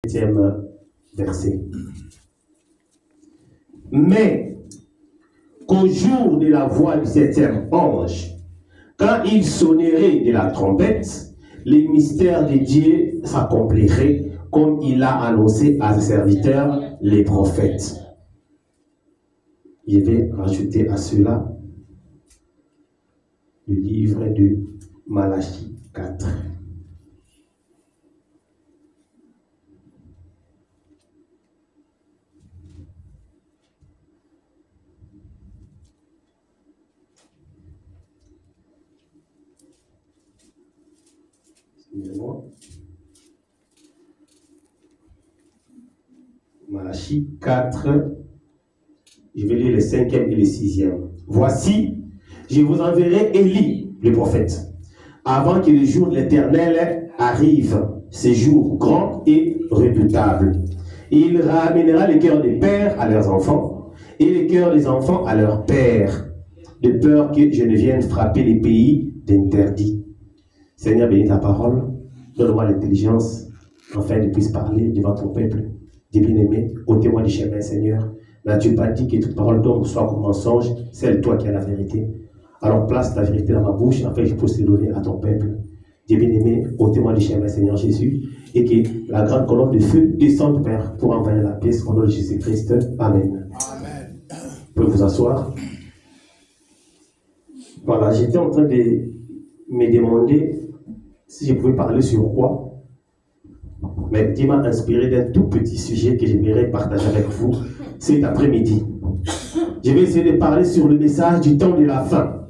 7e verset. Mais qu'au jour de la voix du 7e ange, quand il sonnerait de la trompette, les mystères de Dieu s'accompliraient comme il a annoncé à ses serviteurs, les prophètes. Je vais rajouter à cela le livre de Malachie 4. Malachie 4, je vais lire le 5e et le 6e. Voici, je vous enverrai Élie, le prophète, avant que le jour de l'Éternel arrive, ce jour grand et redoutable. Il ramènera les cœurs des pères à leurs enfants et les cœurs des enfants à leurs pères, de peur que je ne vienne frapper les pays d'interdit. Seigneur, bénis ta parole, donne-moi l'intelligence, afin de puisse parler devant ton peuple. Dieu bien-aimé, ôtez-moi du chemin, Seigneur. N'as-tu pas dit que toute parole d'homme soit comme mensonge? C'est toi qui as la vérité. Alors place ta vérité dans ma bouche, afin que je puisse le donner à ton peuple. Dieu bien-aimé, ôtez-moi du chemin, Seigneur Jésus, et que la grande colonne de feu descende, Père, pour envahir la paix, au nom de Jésus-Christ. Amen. Amen. Vous pouvez vous asseoir. Voilà, j'étais en train de me demander si je pouvais parler sur quoi. Mais Dieu m'a inspiré d'un tout petit sujet que j'aimerais partager avec vous cet après-midi. Je vais essayer de parler sur le message du temps de la fin.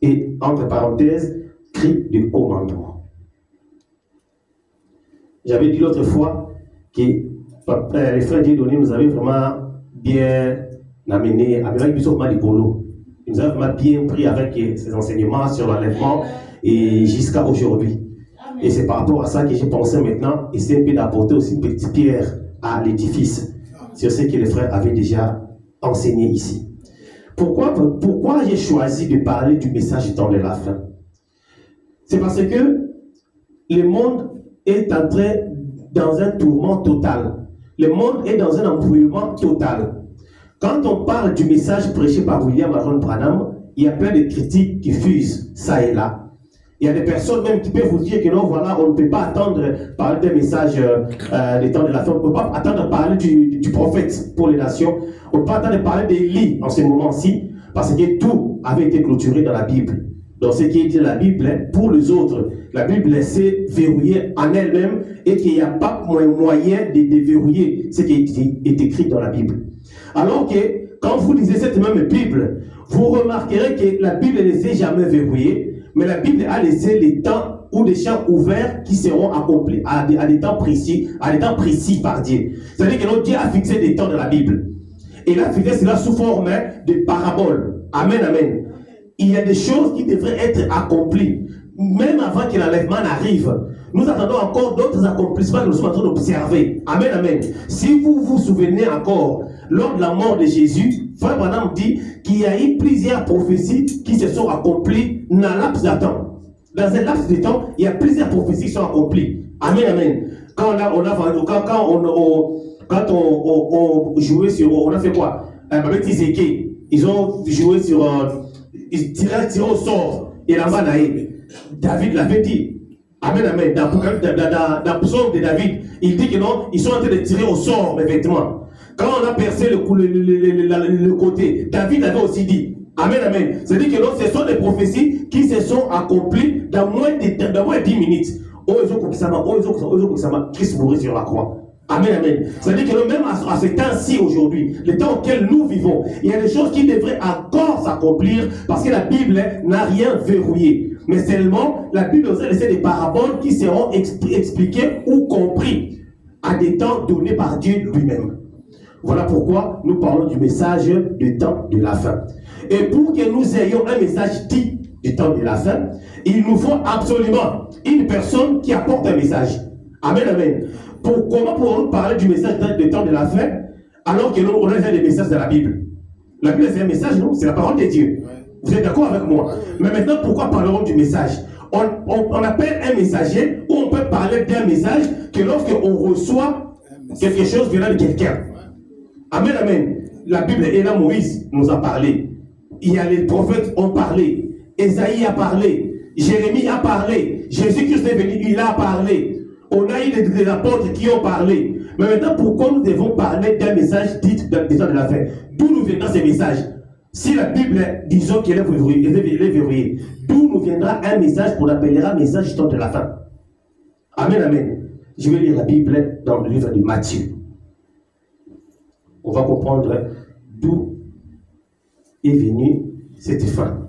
Et entre parenthèses, cri de commandement. J'avais dit l'autre fois que les frères Dieudonné nous avaient vraiment bien amené avec Bishop Malikolo. Il nous a vraiment bien pris avec ses enseignements sur l'enlèvement et jusqu'à aujourd'hui. Et c'est par rapport à ça que j'ai pensé maintenant essayer un peu d'apporter aussi une petite pierre à l'édifice sur ce que les frères avaient déjà enseigné ici. Pourquoi j'ai choisi de parler du message du temps de la fin? C'est parce que le monde est entré dans un tourment total. Le monde est dans un embrouillement total. Quand on parle du message prêché par William Marion Branham, il y a plein de critiques qui fusent ça et là. Il y a des personnes même qui peuvent vous dire que non, voilà, on ne peut pas attendre parler des messages des temps de la fin. On ne peut pas attendre parler du prophète pour les nations. On ne peut pas attendre parler d'Élie en ce moment-ci, parce que tout avait été clôturé dans la Bible. Dans ce qui est dit dans la Bible, pour les autres, la Bible s'est verrouillée en elle-même et qu'il n'y a pas moyen de déverrouiller ce qui est écrit dans la Bible. Alors que quand vous lisez cette même Bible, vous remarquerez que la Bible ne s'est jamais verrouillée. Mais la Bible a laissé les temps ou des champs ouverts qui seront accomplis à des temps précis par Dieu. C'est-à-dire que notre Dieu a fixé des temps dans la Bible. Et il a fixé cela sous forme de paraboles. Amen, amen. Il y a des choses qui devraient être accomplies. Même avant que l'enlèvement n'arrive, nous attendons encore d'autres accomplissements que nous sommes en train d'observer. Amen, amen. Si vous vous souvenez encore, lors de la mort de Jésus, Frère Branham dit qu'il y a eu plusieurs prophéties qui se sont accomplies dans un laps de temps. Dans un laps de temps, il y a plusieurs prophéties qui sont accomplies. Amen, amen. Quand on jouait sur... On a fait quoi? Avec Ézéchiel, ils ont joué sur... ils tiraient au sort. Et là-bas, David l'avait dit. Amen, amen. Dans le psaume de David, il dit que non, ils sont en train de tirer au sort mes vêtements. Quand on a percé le côté, David avait aussi dit. Amen, amen. C'est-à-dire que non, ce sont des prophéties qui se sont accomplies dans moins de 10 minutes. Christ mourit sur la croix. Amen, amen. C'est-à-dire que même à ce temps-ci aujourd'hui, le temps auquel nous vivons, il y a des choses qui devraient encore s'accomplir parce que la Bible n'a rien verrouillé. Mais seulement, la Bible nous a laissé des paraboles qui seront expliquées ou compris à des temps donnés par Dieu lui-même. Voilà pourquoi nous parlons du message du temps de la fin. Et pour que nous ayons un message dit du temps de la fin, il nous faut absolument une personne qui apporte un message. Amen, amen. Comment pouvons-nous parler du message du temps de la fin alors que nous, on a déjà des messages de la Bible? La Bible, c'est un message, non? C'est la parole de Dieu. Vous êtes d'accord avec moi? Mais maintenant, pourquoi parlerons du message? on appelle un messager, ou on peut parler d'un message que lorsqu'on reçoit quelque chose venant de quelqu'un. Amen, amen. La Bible est là, Moïse nous a parlé. Il y a les prophètes ont parlé. Ésaïe a parlé. Jérémie a parlé. Jésus-Christ est venu, il a parlé. On a eu des apôtres qui ont parlé. Mais maintenant, pourquoi nous devons parler d'un message dit des temps de la fin? D'où nous viendra ces messages? Si la Bible, disons qu'elle est verrouillée, d'où nous viendra un message qu'on appellera message du temps de la fin? Amen, amen. Je vais lire la Bible dans le livre de Matthieu. On va comprendre d'où est venue cette fin.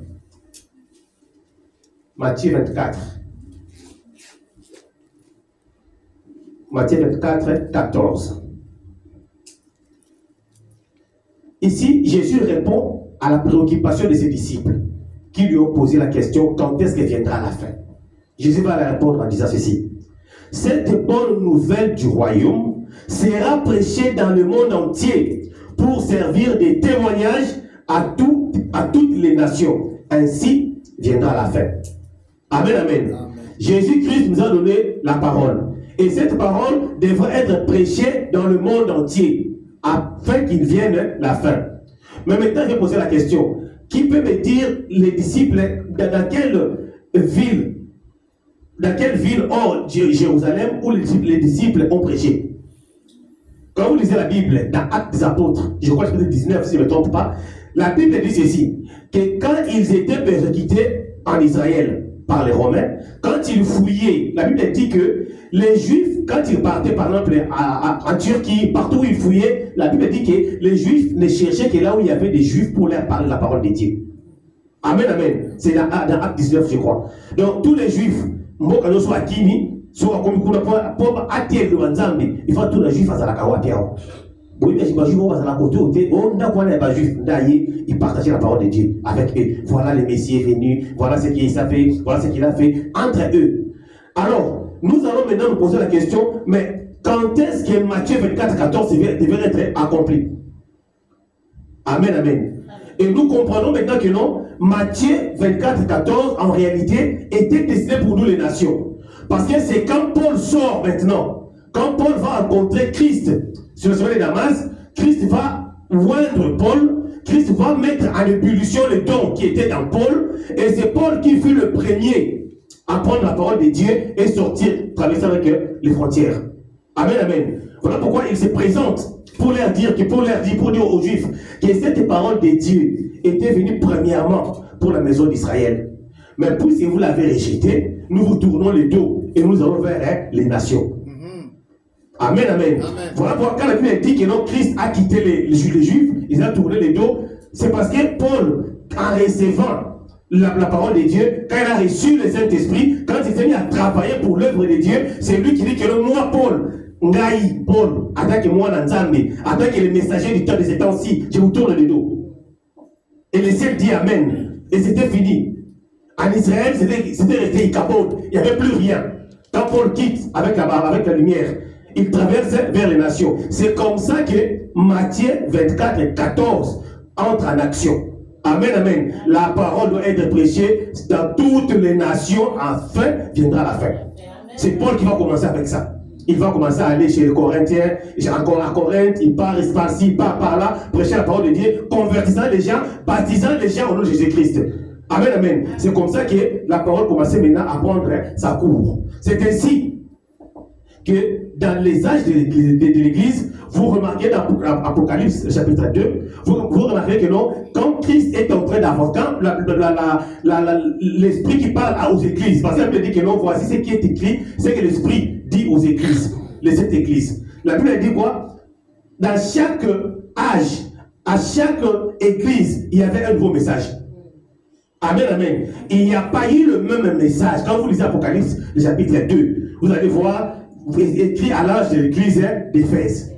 Matthieu 24. Matthieu 24, 14. Ici, Jésus répond à la préoccupation de ses disciples qui lui ont posé la question quand est-ce qu'elle viendra la fin. Jésus va leur répondre en disant ceci. Cette bonne nouvelle du royaume sera prêchée dans le monde entier pour servir de témoignage à toutes les nations. Ainsi viendra la fin. Amen, amen. Amen. Jésus-Christ nous a donné la parole. Et cette parole devra être prêchée dans le monde entier afin qu'il vienne la fin. Mais maintenant, je vais poser la question. Qui peut me dire les disciples dans quelle ville hors Jérusalem où les disciples ont prêché? Quand vous lisez la Bible dans Actes des Apôtres, je crois que c'est 19 si je ne me trompe pas, la Bible dit ceci, que quand ils étaient persécutés en Israël par les Romains, quand ils fouillaient, la Bible dit que les Juifs, quand ils partaient par exemple en Turquie, partout où ils fouillaient, la Bible dit que les Juifs ne cherchaient que là où il y avait des Juifs pour leur parler la parole de Dieu. Amen, amen. C'est dans Acte 19, je crois. Donc tous les Juifs, il faut tous les Juifs à la Kawapiao. Il partageait la parole de Dieu avec eux. Voilà le Messie est venu, voilà ce qu'il a fait, voilà ce qu'il a fait entre eux. Alors, nous allons maintenant nous poser la question, mais quand est-ce que Matthieu 24, 14 devait être accompli? Amen, amen. Et nous comprenons maintenant que non, Matthieu 24, 14, en réalité, était destiné pour nous les nations. Parce que c'est quand Paul sort maintenant, quand Paul va rencontrer Christ sur le chemin de Damas, Christ va oindre Paul, Christ va mettre en ébullition les dons qui étaient dans Paul, et c'est Paul qui fut le premier à prendre la parole de Dieu et sortir, traverser avec les frontières. Amen, amen. Voilà pourquoi il se présente pour leur dire aux Juifs que cette parole de Dieu était venue premièrement pour la maison d'Israël. Mais puisque vous l'avez rejeté, nous vous tournons le dos et nous allons vers les nations. Amen, amen, amen. Voilà pourquoi quand la Bible dit que non, Christ a quitté les Juifs, ils ont tourné le dos, c'est parce que Paul, en recevant la parole de Dieu, quand il a reçu le Saint-Esprit, quand il s'est mis à travailler pour l'œuvre de Dieu, c'est lui qui dit que moi, Paul, en tant que moi, en tant que le messager du temps de ces temps-ci, je vous tourne le dos. Et le ciel dit Amen. Et c'était fini. En Israël, c'était resté Ichabod. Il n'y avait plus rien. Quand Paul quitte avec la lumière, il traverse vers les nations. C'est comme ça que Matthieu 24, 14 entre en action. Amen, amen. La parole doit être prêchée dans toutes les nations. Enfin, viendra la fin. C'est Paul qui va commencer avec ça. Il va commencer à aller chez les Corinthiens, encore à Corinthe, il part par-ci, il part par-là, prêcher la parole de Dieu, convertissant les gens, baptisant les gens au nom de Jésus-Christ. Amen, amen. C'est comme ça que la parole commençait maintenant à prendre sa cour. C'est ainsi que dans les âges de l'Église, vous remarquez dans Apocalypse chapitre 2, vous remarquez que non, quand Christ est en train d'avancer, l'Esprit qui parle aux églises, parce qu'il dit que non, voici ce qui est écrit, c'est que l'Esprit dit aux églises, les sept églises. La Bible dit quoi? Dans chaque âge, à chaque église, il y avait un nouveau message. Amen, amen. Il n'y a pas eu le même message. Quand vous lisez Apocalypse, le chapitre 2, vous allez voir, écrit à l'âge de l'église d'Éphèse,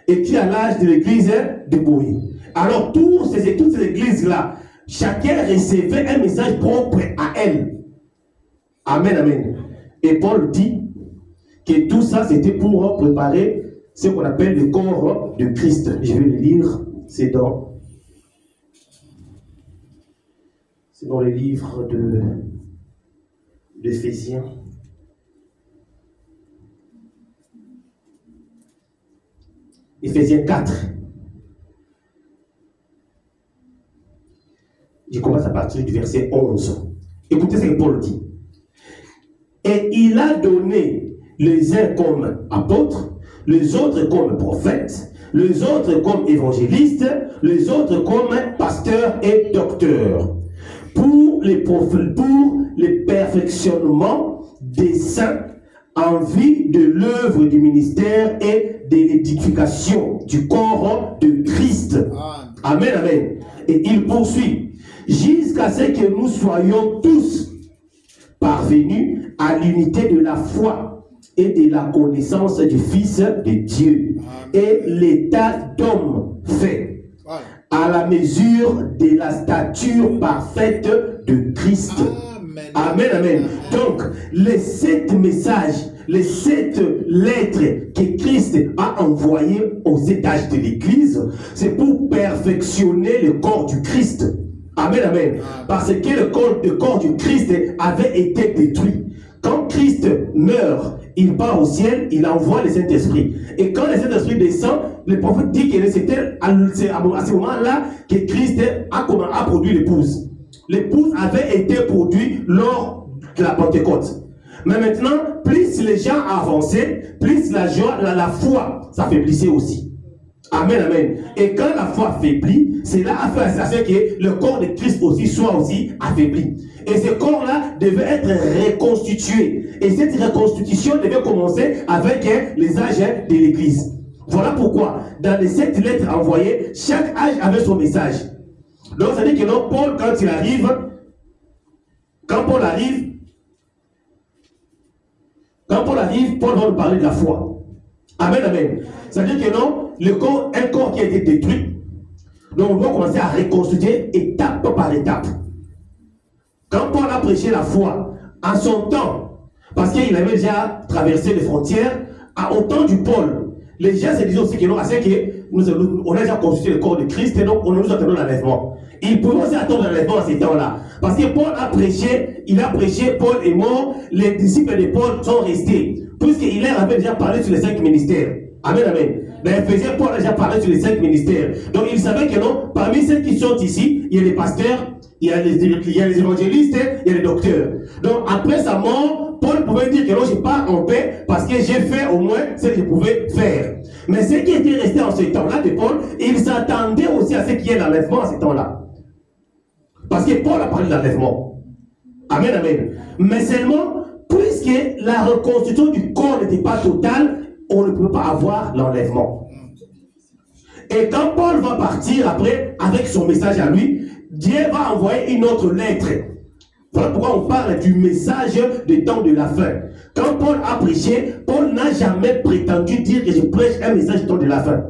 écrit à l'âge de l'église de Boï. Alors, toutes ces églises-là, chacun recevait un message propre à elle. Amen, amen. Et Paul dit que tout ça, c'était pour préparer ce qu'on appelle le corps de Christ. Je vais le lire, c'est dans le livre d'Éphésiens. Éphésiens 4. Je commence à partir du verset 11. Écoutez ce que Paul dit. Et il a donné les uns comme apôtres, les autres comme prophètes, les autres comme évangélistes, les autres comme pasteurs et docteurs, pour les perfectionnements des saints en vue de l'œuvre du ministère et de l'édification du corps de Christ. Amen, amen. Et il poursuit, jusqu'à ce que nous soyons tous parvenus à l'unité de la foi et de la connaissance du Fils de Dieu. Et l'état d'homme fait à la mesure de la stature parfaite de Christ. Amen, amen. Donc, les 7 messages, les 7 lettres que Christ a envoyées aux étages de l'Église, c'est pour perfectionner le corps du Christ. Amen, amen. Parce que le corps du Christ avait été détruit. Quand Christ meurt, il part au ciel, il envoie le Saint-Esprit. Et quand le Saint-Esprit descend, le prophète dit que c'était à ce moment-là que Christ a produit l'épouse. L'épouse avait été produite lors de la Pentecôte. Mais maintenant, plus les gens avançaient, plus la foi s'affaiblissait aussi. Amen, amen. Et quand la foi affaiblit, c'est là à faire que le corps de Christ aussi soit aussi affaibli. Et ce corps-là devait être reconstitué. Et cette reconstitution devait commencer avec les âges de l'Église. Voilà pourquoi, dans les 7 lettres envoyées, chaque âge avait son message. Donc, ça veut dire que non, Paul, quand Paul arrive, Paul va nous parler de la foi. Amen, amen. Ça veut dire que non, un corps qui a été détruit, donc on va commencer à reconstituer étape par étape. Quand Paul a prêché la foi, en son temps, parce qu'il avait déjà traversé les frontières, au temps du Paul, les gens se disaient aussi que non, on a déjà constitué le corps de Christ et donc on nous attendons l'enlèvement. Ils pouvaient aussi attendre l'enlèvement à ces temps-là. Parce que Paul a prêché, Paul est mort, les disciples de Paul sont restés. Puisqu'il leur avait déjà parlé sur les 5 ministères. Amen, amen. Dans Éphésiens, Paul a déjà parlé sur les 5 ministères. Donc il savait que non, parmi ceux qui sont ici, il y a les pasteurs, il y a les évangélistes, il y a les docteurs. Donc après sa mort, Paul pouvait dire que non, je pars en paix parce que j'ai fait au moins ce que je pouvais faire. Mais ceux qui étaient restés en ce temps-là de Paul, ils s'attendaient aussi à ce qu'il y ait l'enlèvement en ce temps-là. Parce que Paul a parlé d'enlèvement. Amen, amen. Mais seulement, puisque la reconstitution du corps n'était pas totale, on ne peut pas avoir l'enlèvement. Et quand Paul va partir après, avec son message à lui, Dieu va envoyer une autre lettre. Voilà pourquoi on parle du message des temps de la fin. Quand Paul a prêché, Paul n'a jamais prétendu dire que je prêche un message des temps de la fin.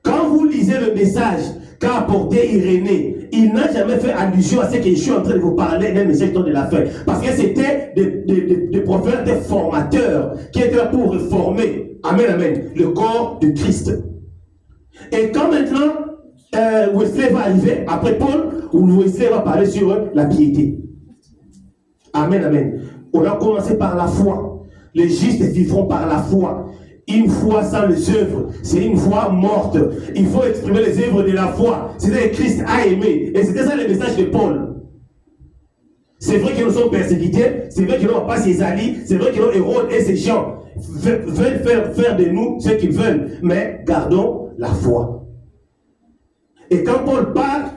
Quand vous lisez le message qu'a apporté Irénée, il n'a jamais fait allusion à ce que je suis en train de vous parler d'un message de la fin. Parce que c'était des prophètes, des formateurs qui étaient là pour reformer, amen, amen, le corps de Christ. Et quand maintenant, Wesley va arriver, après Paul, où Wesley va parler sur la piété. Amen, amen. On a commencé par la foi. Les justes vivront par la foi. Une foi sans les œuvres, c'est une foi morte. Il faut exprimer les œuvres de la foi. C'est ce que Christ a aimé. Et c'était ça le message de Paul. C'est vrai que nous sommes persécutés, c'est vrai que nous n'avons pas ses alliés, c'est vrai que nos Hérode et ces gens veulent faire de nous ce qu'ils veulent. Mais gardons la foi. Et quand Paul part,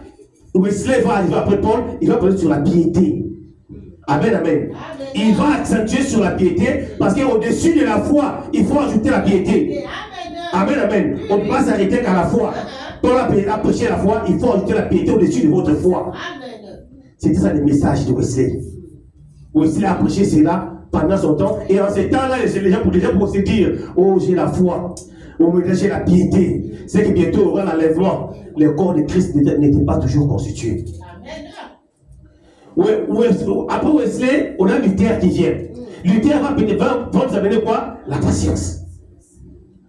Wesley va arriver après Paul, il va parler sur la piété. Amen, amen. Il va accentuer sur la piété parce qu'au-dessus de la foi, il faut ajouter la piété. Amen, amen. On ne peut pas s'arrêter qu'à la foi. Paul a prêché la foi, il faut ajouter la piété au-dessus de votre foi. C'était ça le message de Wesley. Wesley a prêché cela pendant son temps. Et en ce temps-là, les gens pour se dire, oh j'ai la foi, oh j'ai la piété. C'est que bientôt il y aura l'enlèvement. Le corps de Christ n'était pas toujours constitué. Après Wesley, on a Luther qui vient. Luther va nous amener quoi? La patience.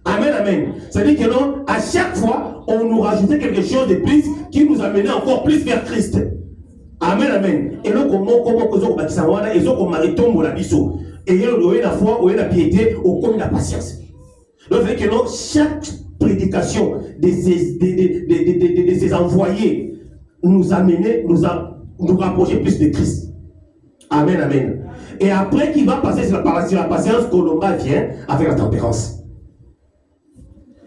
Amen, amen. Ça veut dire que non, à chaque fois, on nous rajoutait quelque chose de plus qui nous amenait encore plus vers Christ. Amen, amen. Et là, comment ils ont maritombo la biso. Et il y a la foi, il y a la piété, au comme la patience. Donc, c'est que non, chaque prédication de ces envoyés nous amener, nous rapprocher plus de Christ. Amen, amen. Et après qu'il va passer sur la patience, Colomba vient avec la tempérance.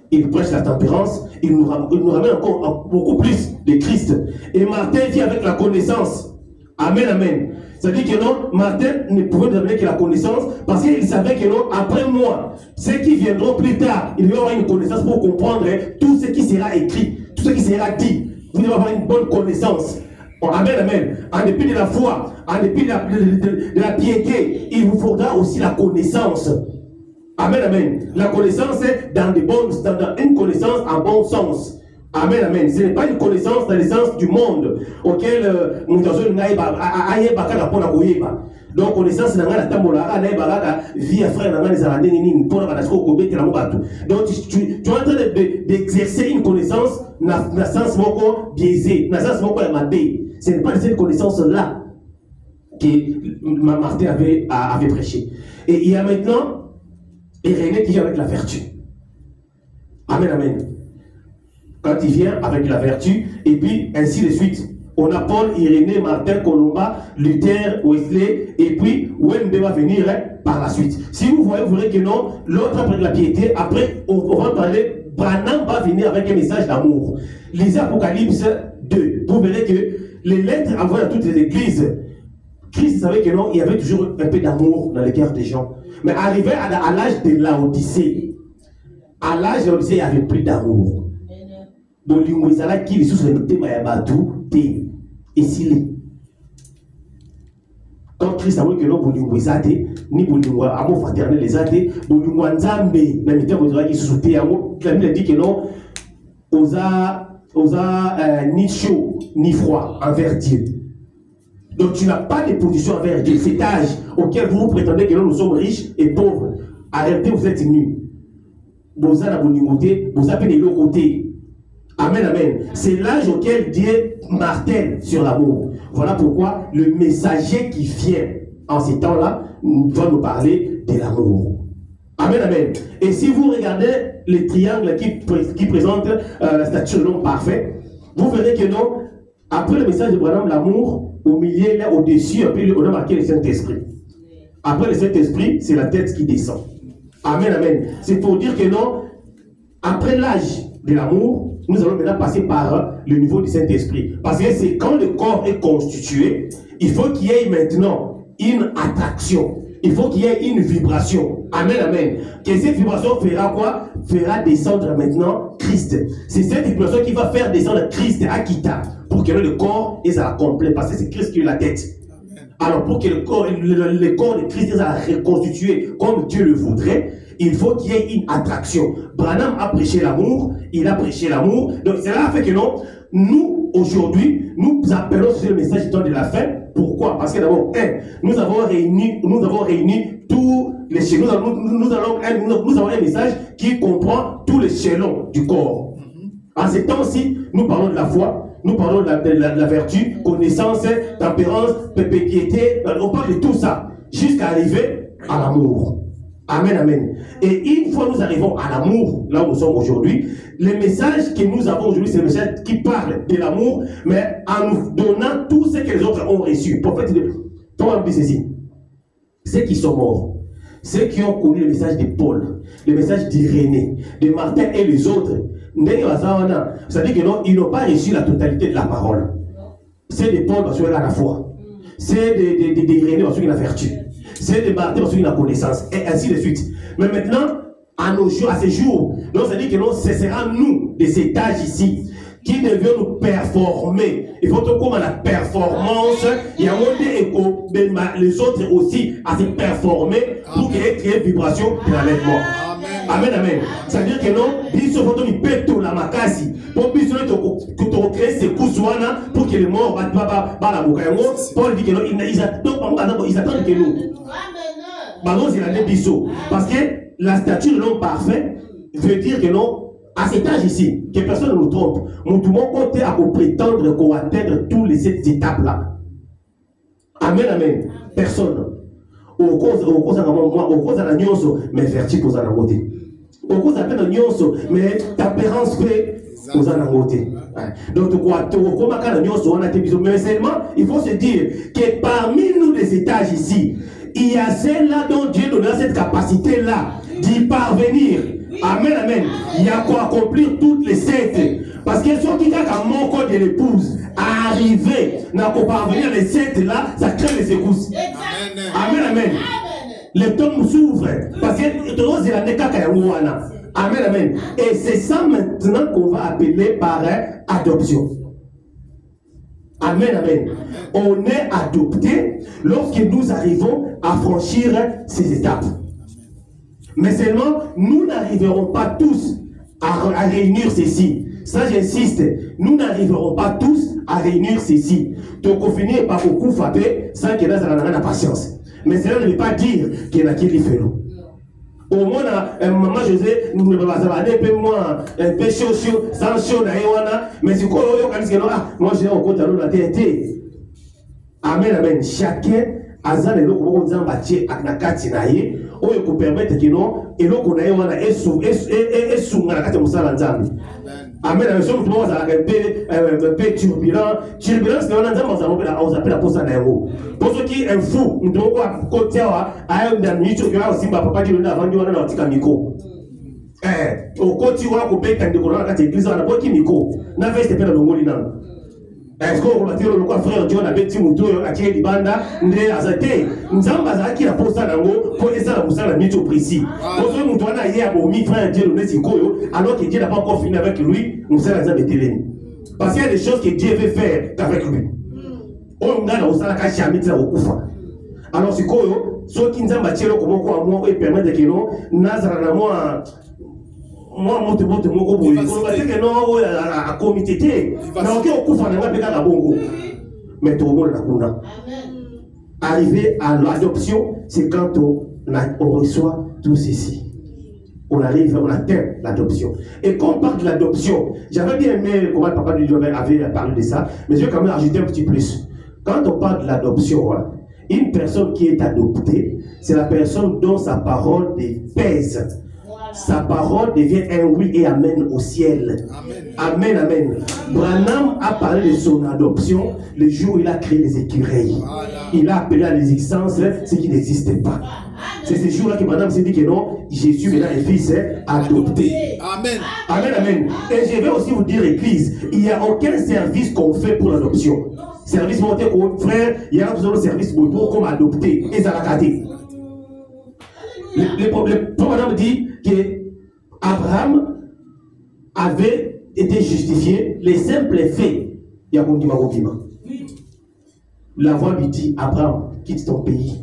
Il prêche la tempérance, il nous ramène encore beaucoup plus de Christ. Et Martin vient avec la connaissance. Amen, amen. C'est-à-dire que non, Martin ne pouvait nous amener que la connaissance parce qu'il savait que non, après moi, ceux qui viendront plus tard, il y aura une connaissance pour comprendre tout ce qui sera écrit, tout ce qui sera dit. Vous devez avoir une bonne connaissance. Bon, amen, amen. En dépit de la foi, en dépit de la piété, il vous faudra aussi la connaissance. Amen, amen. La connaissance est dans une connaissance en bon sens. Amen, amen. Ce n'est pas une connaissance dans le sens du monde auquel nous avons donc connaissance dans la tambola, vie à frère dans les années, pour la donc tu es en train d'exercer une connaissance dans le sens beaucoup biaisé, dans le sens beaucoup amaté. Ce n'est pas cette connaissance-là que Martin avait prêché. Et il y a maintenant Irénée qui vient avec la vertu. Amen, amen. Quand il vient avec la vertu, et puis ainsi de suite. On a Paul, Irénée, Martin, Colomba, Luther, Wesley, et puis Wembe va venir par la suite. Si vous voyez, vous verrez que non, l'autre après la piété, après on va parler, Branham va venir avec un message d'amour. Lisez Apocalypse 2. Vous verrez que les lettres envoyées à toutes les églises, Christ savait que non, il y avait toujours un peu d'amour dans les cœurs des gens. Mais arrivé à l'âge de l'Odyssée, à l'âge de l'Odyssée, il n'y avait plus d'amour. Donc, il qui est sous le thème et quand Christ a dit que non, ni pour amour fraternel, les athées, pour nous ensemble, la méthode qui soutient amour, la Bible dit que non, ni chaud ni froid envers Dieu. Donc tu n'as pas de position envers Dieu. Cet âge auquel vous prétendez que nous sommes riches et pauvres, arrêtez, vous êtes nus. Vous avez la côté, vous avez de l'autre côté. Amen, amen. C'est l'âge auquel Dieu martèle sur l'amour. Voilà pourquoi le messager qui vient en ces temps-là va nous parler de l'amour. Amen, amen. Et si vous regardez les triangles qui présentent la stature de l'homme parfait, vous verrez que non, après le message de Branham, l'amour, au milieu, là, au-dessus, on a marqué le Saint-Esprit. Après le Saint-Esprit, c'est la tête qui descend. Amen, amen. C'est pour dire que non, après l'âge de l'amour, nous allons maintenant passer par le niveau du Saint-Esprit. Parce que c'est quand le corps est constitué, il faut qu'il y ait maintenant une attraction. Il faut qu'il y ait une vibration. Amen, amen. Que cette vibration fera quoi? Fera descendre maintenant Christ. C'est cette vibration qui va faire descendre Christ à Kita. Pour que le corps est à la complet. Parce que c'est Christ qui est la tête. Alors pour que le corps de Christ soit reconstitué comme Dieu le voudrait, il faut qu'il y ait une attraction. Branham a prêché l'amour, il a prêché l'amour. Donc cela fait que non, nous aujourd'hui, nous appelons sur le message du temps de la fin. Pourquoi? Parce que d'abord, nous avons réuni tous les chaînons. Nous avons un message qui comprend tous les chaînons du corps. En ces temps-ci, nous parlons de la foi. Nous parlons de la vertu, connaissance, tempérance, piété. On parle de tout ça jusqu'à arriver à l'amour. Amen, amen. Et une fois nous arrivons à l'amour, là où nous sommes aujourd'hui, le message que nous avons aujourd'hui, c'est le message qui parle de l'amour, mais en nous donnant tout ce que les autres ont reçu. Pour fait, comment on dit ceci? Ceux qui sont morts, ceux qui ont connu le message de Paul, le message d'Irénée, de Martin et les autres, c'est-à-dire que non, ils n'ont pas reçu la totalité de la parole. C'est de Paul parce qu'il a la foi. C'est d'Irénée parce qu'il a la vertu. C'est de Martin parce qu'il a la connaissance. Et ainsi de suite. Mais maintenant, à nos jours, à ces jours, donc ça dit que non, ce sera nous, de cet âge ici, qui devions nous performer. Il faut que comme la performance, il y a les autres aussi à se performer pour qu'il y ait une vibration de l'enlèvement. Amen, amen. C'est-à-dire que non, biso faut nous péter la makasi. Pour biso nous créer ces cousouana pour que les morts va la boca. Paul dit que non, ils attendent que nous. Bah c'est la biso. Parce que la statue de l'homme parfait veut dire que non, à cet âge ici, que personne ne nous trompe. Nous devons compter à prétendre qu'on va atteindre toutes les 7 étapes là. Amen, amen. Personne. Au cause de la nyonso, mais vertu aux anamoté. Au cause de la nyonso, mais t'apparence fait aux anamoté. Donc, quoi, mais seulement, il faut se dire que parmi nous les étages ici, il y a celle-là dont Dieu donnera cette capacité-là d'y parvenir. Amen, amen. Il y a quoi accomplir toutes les 7. Parce que ceux qui ont mon corps de l'épouse, arriver, n'a pas parvenir les 7 là, ça crée les secousses. Amen, amen. Les tombes s'ouvrent. Parce que tout le monde est là. Amen, amen. Et c'est ça maintenant qu'on va appeler par adoption. Amen, amen. On est adopté lorsque nous arrivons à franchir ces étapes. Mais seulement, nous n'arriverons pas tous à réunir ceci. Ça, j'insiste. Nous n'arriverons pas tous à réunir ceci. Donc, on finit par beaucoup frapper sans qu'il y ait la patience. Mais cela ne veut pas dire qu'il y en a qui le font. Au moins, maman José, nous ne pouvons pas un peu chaud, sans chaud, mais c'est quoi, moi j'ai encore dans la TNT. Amen, amen. Chacun a un autre mot en bâti à la Katinaye, où il peut permettre que non, et l'autre qu'on a est sous la carte de Moussalanzami. Amen, amen. Nous sommes un peu turbulent. Turbulent, c'est on appelle la poste à l'aéro. Pour ceux qui sont fous, nous devons côté à un minute, il y a aussi ma papa qui a vendu un article à micro. Au côté où on a coupé quand on a l'église, on a pas qui micro. N'a fait c'était dans le Molinan. Est-ce qu'on va dire le quoi frère Dieu a bêti mouton à qui est banda ne azate nzamba qui a posé à l'ango pour essayer de pousser la minute précis. Pour ce mouton a hier au mi frère Dieu le sikoyo alors que Dieu n'a pas encore fini avec lui, nous sommes en télé. Parce qu'il y a des choses que Dieu veut faire qu'avec lui. On a au sala kashi amiti au kufa. Alors sikoyo ceux qui nzamba tielo comment quoi moi et permettre que non nazara na moi moto moko boye ko ba teke no a comité té na oké okufa na ngapeka na bongo mais tout le monde la kuna. Arriver à l'adoption, c'est quand on reçoit tout ceci. On arrive, on atteint l'adoption. Et quand on parle de l'adoption, j'avais bien aimé comment le papa du Dieu avait parlé de ça, mais je vais quand même ajouter un petit plus. Quand on parle de l'adoption, une personne qui est adoptée, c'est la personne dont sa parole pèse. Sa parole devient un oui et amen au ciel. Amen, amen. Branham a parlé de son adoption le jour où il a créé les écureuils. Il a appelé à l'existence ce qui n'existait pas. C'est ce jour-là que Branham s'est dit que non, Jésus maintenant est fils adopté. Amen. Amen, amen. Et je vais aussi vous dire, Église, il n'y a aucun service qu'on fait pour l'adoption. Service monté au frère, il y a besoin de service pour comme adopter. Et ça l'a gâté. Le problème dit que Abraham avait été justifié les simples faits. La voix lui dit, Abraham, quitte ton pays,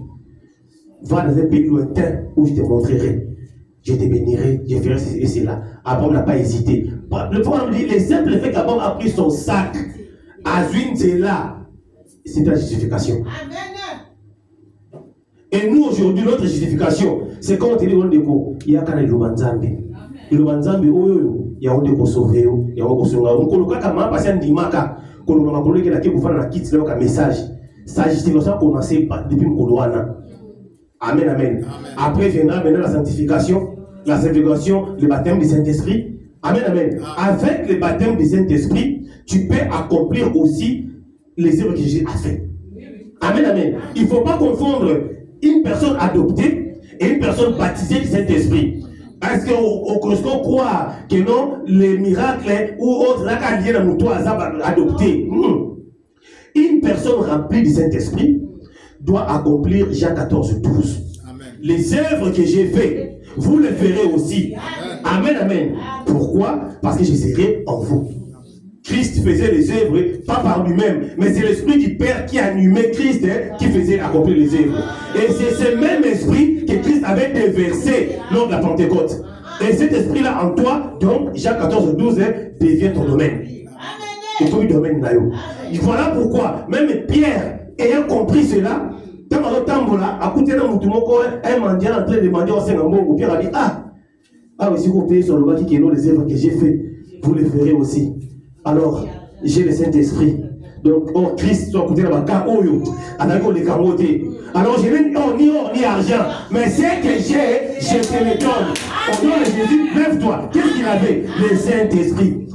va dans un pays lointain où je te montrerai, je te bénirai, je ferai ceci et cela. Abraham n'a pas hésité. Le problème dit, les simples faits qu'Abraham a pris son sac, Azwin c'est là, c'est la justification. Amen. Et nous aujourd'hui, notre justification, c'est quand on te dit il y a quand même le Banzambe. Le Banzambe, il y a un de sauver, il y a un de sauver. On coloque comme un patient d'Imaka, qu'on a coloqué la pour faire la quitte, là, un message. Sa justification a commencé depuis Mkoloana. Amen, amen. Après viendra maintenant la sanctification, le baptême du Saint-Esprit. Amen, amen. Avec le baptême du Saint-Esprit, tu peux accomplir aussi les œuvres que Jésus a fait. Amen, amen. Il ne faut pas confondre une personne adoptée et une personne baptisée du Saint-Esprit. Est-ce qu'on croit que non, les miracles ou autres, là, quand il y a un adopté, une personne remplie du Saint-Esprit doit accomplir Jean 14, 12. Amen. Les œuvres que j'ai faites, vous les ferez aussi. Amen, amen. Pourquoi? Parce que je serai en vous. Christ faisait les œuvres, pas par lui-même, mais c'est l'Esprit du Père qui animait Christ qui faisait accomplir les œuvres. Et c'est ce même esprit que Christ avait déversé lors de la Pentecôte. Et cet esprit-là en toi, donc, Jean 14, 12, devient ton domaine. Et ton domaine, Nayo. Voilà pourquoi, même Pierre, ayant compris cela, quand on a à côté d'un moutoumoko, un mendiant en train de demander au Seigneur, Pierre a dit, ah, si vous payez sur le bâti qui est les œuvres que j'ai fait, vous les ferez aussi. Alors, j'ai le Saint-Esprit. Donc, oh, Christ, soit côté là-bas, oyo, avec les camotés. Alors, je n'ai ni argent, mais ce que j'ai, je te le donne. Au nom de Jésus, lève-toi. Qu'est-ce qu'il avait? Le Saint-Esprit.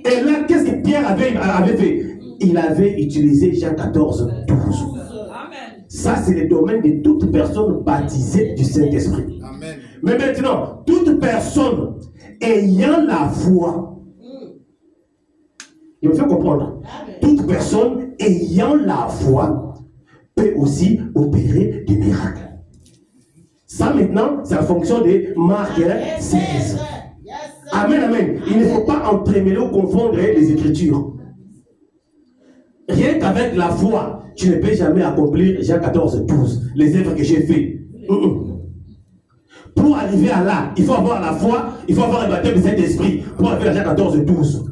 Et là, qu'est-ce que Pierre avait fait? Il avait utilisé Jean 14, 12. Ça, c'est le domaine de toute personne baptisée du Saint-Esprit. Mais maintenant, toute personne ayant la foi, il me fait comprendre, toute personne ayant la foi peut aussi opérer des miracles. Ça maintenant, c'est la fonction de Marc 16. Amen, amen. Il ne faut pas entremêler ou confondre les Écritures. Rien qu'avec la foi, tu ne peux jamais accomplir Jean 14, 12, les œuvres que j'ai faites. Pour arriver à là, il faut avoir la foi, il faut avoir le baptême de Saint-Esprit pour arriver à Jean 14, 12.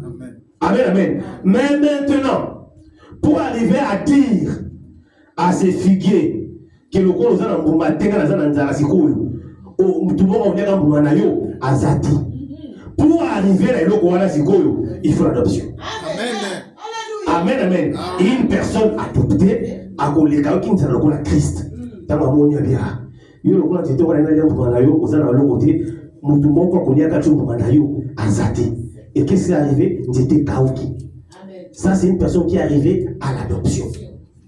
Amen, amen. Mais maintenant, pour arriver à dire à ces figuiers que le corps nous a pour arriver à il faut l'adoption. Amen, amen. Et une personne adoptée a collègue qui nous a Christ. Dans la monia bien. Il y a le côté de et qu'est-ce qui est arrivé? C'était Kaoki. Ça, c'est une personne qui est arrivée à l'adoption.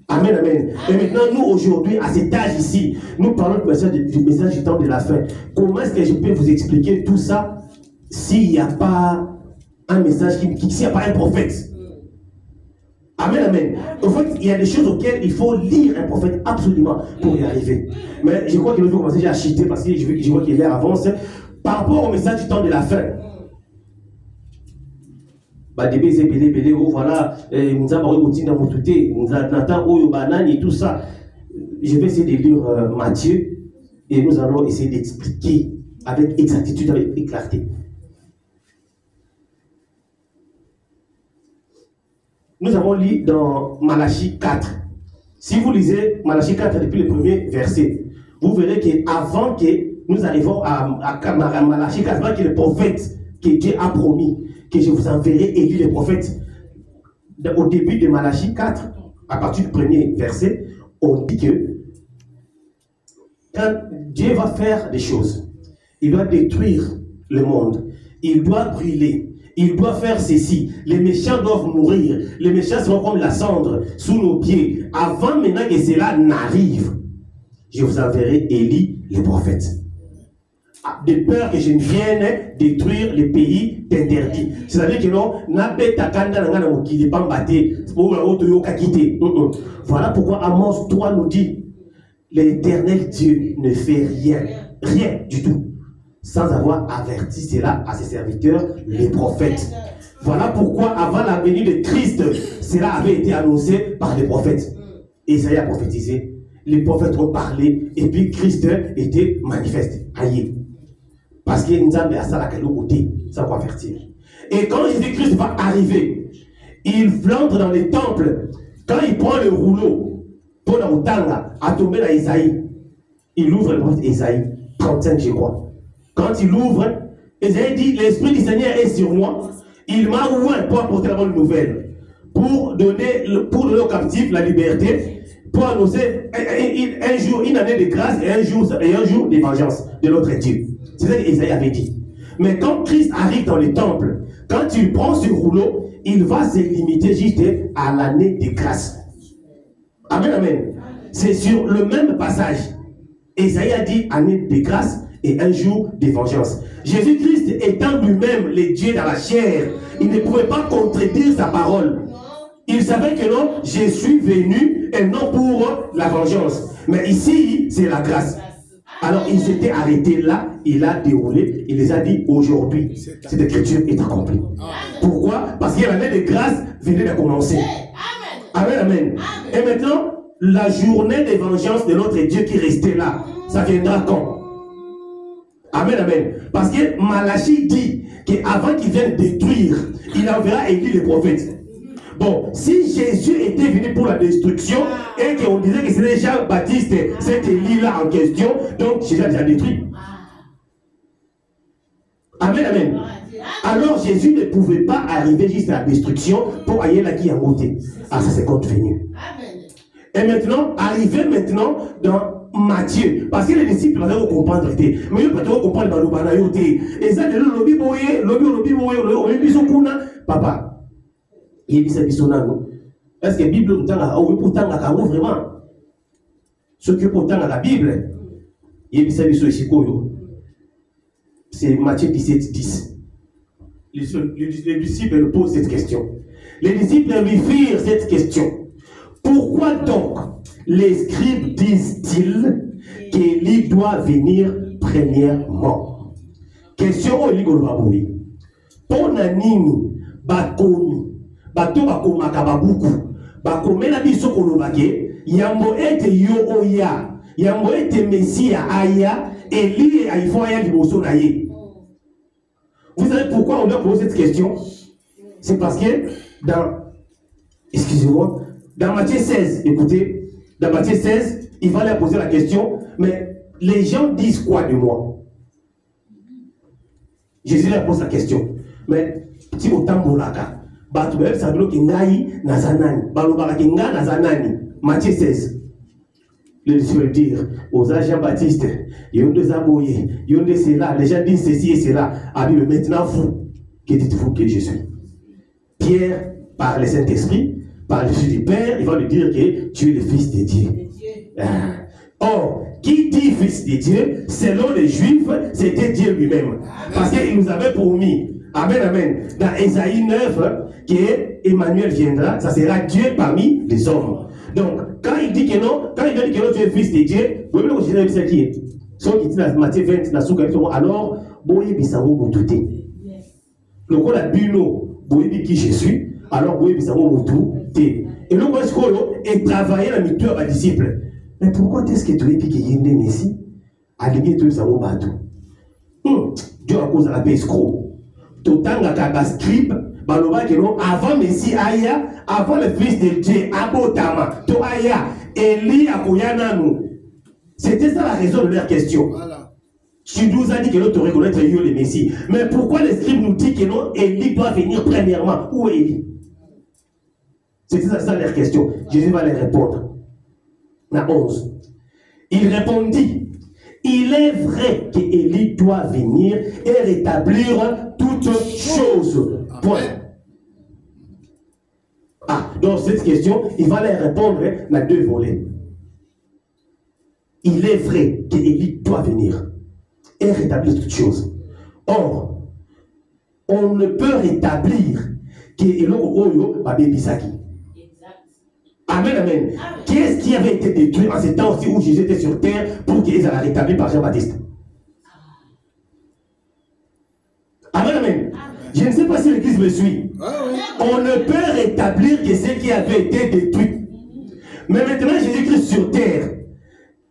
Amen, amen. Et maintenant, nous, aujourd'hui, à cet âge ici, nous parlons du message du temps de la fin. Comment est-ce que je peux vous expliquer tout ça s'il n'y a pas un message, s'il n'y a pas un prophète? Amen, amen. En fait, il y a des choses auxquelles il faut lire un prophète absolument pour y arriver. Mais je crois qu'il faut commencer à chiter parce que je vois qu'il est avance. Par rapport au message du temps de la fin, voilà, tout ça. Je vais essayer de lire Matthieu et nous allons essayer d'expliquer avec exactitude, avec clarté. Nous avons lu dans Malachie 4. Si vous lisez Malachie 4 depuis le premier verset, vous verrez qu'avant que nous arrivons à Malachie 4, avant que le prophète que Dieu a promis, que je vous enverrai Élie le prophète, au début de Malachie 4, à partir du premier verset, on dit que quand Dieu va faire des choses, il doit détruire le monde, il doit brûler, il doit faire ceci, les méchants doivent mourir, les méchants seront comme la cendre sous nos pieds. Avant maintenant que cela n'arrive, je vous enverrai Élie le prophète. De peur que je ne vienne détruire les pays d'interdit. C'est-à-dire que non, voilà pourquoi Amos 3 nous dit, l'Éternel Dieu ne fait rien du tout, sans avoir averti cela à ses serviteurs, les prophètes. Voilà pourquoi avant la venue de Christ, cela avait été annoncé par les prophètes. Isaïe a prophétisé, les prophètes ont parlé, et puis Christ était manifeste. Aïe. Parce qu'il nous a mis à ça à l'autre côté, sans quoi avertir. Et quand Jésus-Christ va arriver, il flanque dans les temples. Quand il prend le rouleau pour la Otanga, à tomber dans Isaïe, il ouvre le prophète Isaïe 35, je crois. Quand il ouvre, Isaïe dit, l'Esprit du Seigneur est sur moi. Il m'a ouvert pour apporter la bonne nouvelle, pour donner aux captifs la liberté, pour annoncer un jour, une année de grâce et un jour de vengeance de notre Dieu. C'est ce qu'Isaïe avait dit. Mais quand Christ arrive dans les temples, quand il prend ce rouleau, il va se limiter juste à l'année de grâce. Amen, amen. C'est sur le même passage. Isaïe a dit année de grâce et un jour de vengeance. Jésus-Christ étant lui-même le Dieu dans la chair, il ne pouvait pas contredire sa parole. Il savait que non, je suis venu et non pour la vengeance. Mais ici, c'est la grâce. Alors il s'était arrêté là, il a déroulé, il les a dit aujourd'hui, cette écriture est accomplie. Pourquoi? Parce que l'année de grâce venait de commencer. Amen, amen. Et maintenant, la journée de vengeance de notre Dieu qui restait là, ça viendra quand? Amen, amen. Parce que Malachie dit qu'avant qu'il vienne détruire, il enverra Élie le prophète. Bon, si Jésus était venu pour la destruction et qu'on disait que c'était Jean-Baptiste, cet Élie-là en question, donc Jésus a déjà détruit. Amen, amen. Alors Jésus ne pouvait pas arriver juste à la destruction pour aller là qui a monté. Ah, ça c'est contenu. Et maintenant, arriver maintenant dans Matthieu. Parce que les disciples vont comprendre. Mais ils ne peuvent pas comprendre dans le banayoté. Et ça, le lobby boye, papa. Il dit ça, est-ce que la Bible pourtant vraiment? Ce que pourtant la Bible, il dit ça, c'est Matthieu 17, 10. Les disciples posent cette question. Les disciples lui firent cette question. Pourquoi donc les scribes disent-ils qu'Élie doit venir premièrement? Question au Ligolvaboui. Pour Nanini, Bakomi, Bato Bakomaka Babuku, Bakomena biso kolobake, Yambo ete yo oya, Yambo ete Messia aya, Élie aifo aya liboso na ye. Vous savez pourquoi on doit poser cette question? C'est parce que excusez-moi, dans Matthieu 16, écoutez, dans Matthieu 16, il va leur poser la question, mais les gens disent quoi de moi? Jésus leur pose la question. Mais, si vous tambolaka, Batubel Sablo Kingai Nazanani, Balobara Kinga Nazanani, Matthieu 16. Le disciple dire aux Jean-Baptiste, Yonde Zaboye, Yonde c'est là, les gens disent ceci et cela. Ah, mais maintenant, vous, que dites-vous que je suis? Pierre, par le Saint-Esprit, par le Fils du Père, il va lui dire que tu es le Fils de Dieu. Or, qui dit Fils de Dieu, selon les Juifs, c'était Dieu lui-même. Parce qu'il nous avait promis, amen, amen, dans Ésaïe 9, que Emmanuel viendra, ça sera Dieu parmi les hommes. Donc, quand il dit que non, tu es Fils de Dieu, vous voyez que je sais qui est. Sauf qu'il dit dans Matthieu 20, alors, Boye Bissamo Moutouté. Donc, on a Buno, Boye qui je suis, alors Boye Bissamo Moutouté. Et donc, et travailler la mitzvah à disciple. Mais pourquoi est-ce que tu es piqué Yende Messi? Aligné tout ça au bateau. Dieu a cause à la paix escroc. Totanga Kaga scribe, Baloba Keno, avant Messi Aya, avant le fils de Dieu, Abotama, To Aya, Eli Akoyananu. C'était ça la raison de leur question. Voilà. Tu nous as dit que l'autre reconnaître le Messie. Mais pourquoi les scribes nous disent que non, Eli doit venir premièrement? Où est Eli? C'était ça leur question. Jésus va les répondre. La 11. Il répondit, il est vrai qu'Élie doit venir et rétablir toutes choses. Point. Ah, donc cette question, il va les répondre dans deux volets. Il est vrai qu'Élie doit venir et rétablir toutes choses. Or, on ne peut rétablir qu'Élie va bébisaki. Amen, amen. Qu'est-ce qui avait été détruit en ces temps-ci où Jésus était sur terre pour qu'ils aient rétabli par Jean-Baptiste? Amen, amen. Je ne sais pas si l'église me suit. On ne peut rétablir que ce qui avait été détruit. Mais maintenant, Jésus-Christ sur terre,